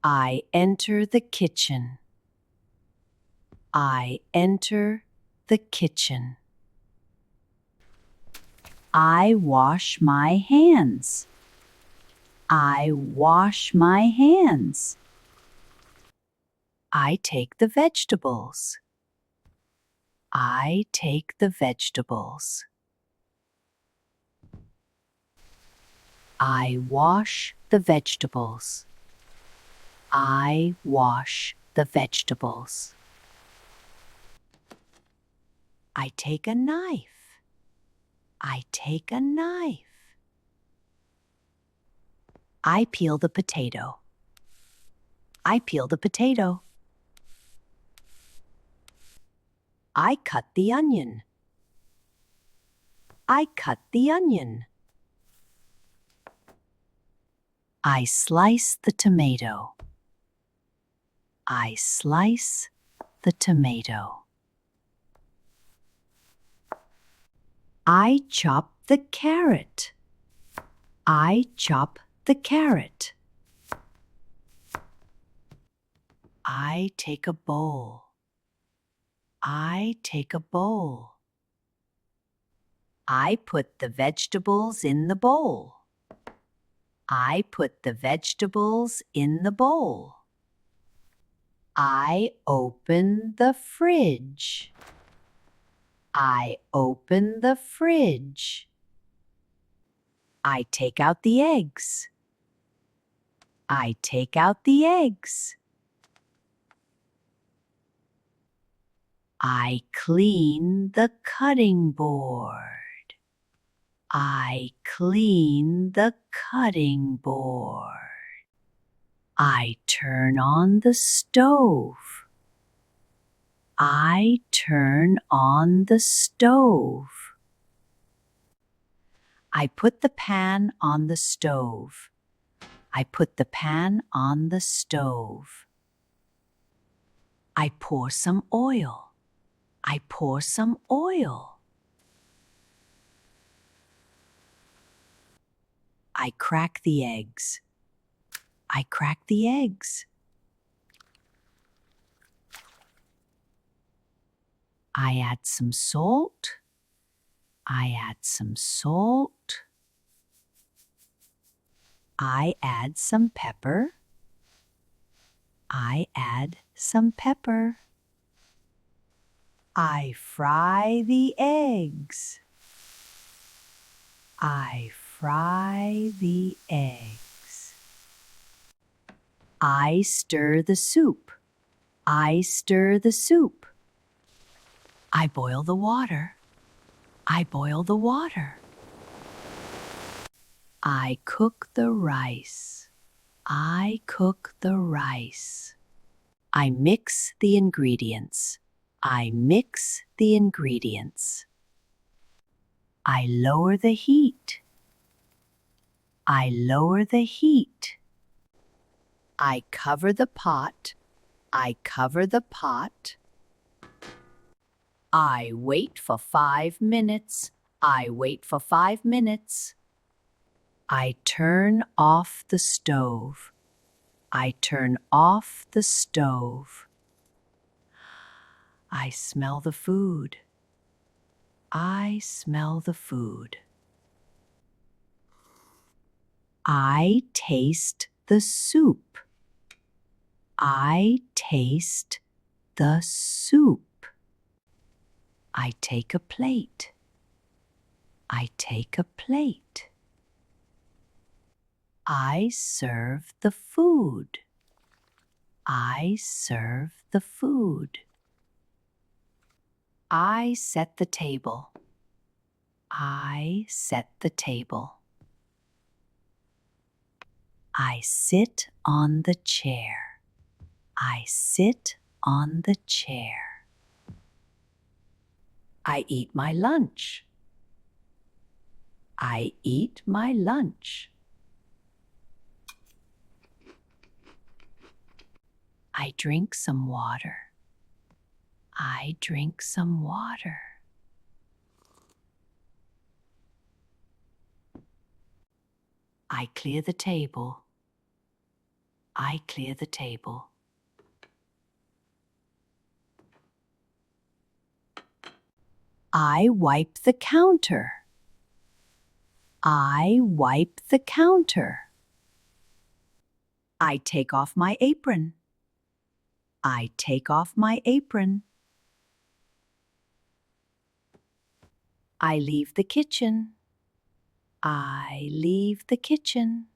I enter the kitchen. I enter the kitchen. I wash my hands. I wash my hands. I take the vegetables. I take the vegetables. I wash the vegetables. I wash the vegetables. I take a knife. I take a knife. I peel the potato. I peel the potato. I cut the onion. I cut the onion. I slice the tomato. I slice the tomato. I chop the carrot. I chop the carrot. I take a bowl. I take a bowl. I put the vegetables in the bowl. I put the vegetables in the bowl. I open the fridge. I open the fridge. I take out the eggs. I take out the eggs. I clean the cutting board. I clean the cutting board. I turn on the stove. I turn on the stove. I put the pan on the stove. I put the pan on the stove. I pour some oil. I pour some oil. I crack the eggs. I crack the eggs. I add some salt. I add some salt. I add some pepper. I add some pepper. I fry the eggs. I fry the eggs. I stir the soup. I stir the soup. I boil the water. I boil the water. I cook the rice. I cook the rice. I mix the ingredients. I mix the ingredients. I lower the heat. I lower the heat. I cover the pot. I cover the pot. I wait for 5 minutes. I wait for 5 minutes. I turn off the stove. I turn off the stove. I smell the food. I smell the food. I taste the soup. I taste the soup. I take a plate. I take a plate. I serve the food. I serve the food. I set the table. I set the table. I sit on the chair. I sit on the chair. I eat my lunch. I eat my lunch. I drink some water. I drink some water. I clear the table. I clear the table. I wipe the counter. I wipe the counter. I take off my apron. I take off my apron. I leave the kitchen. I leave the kitchen.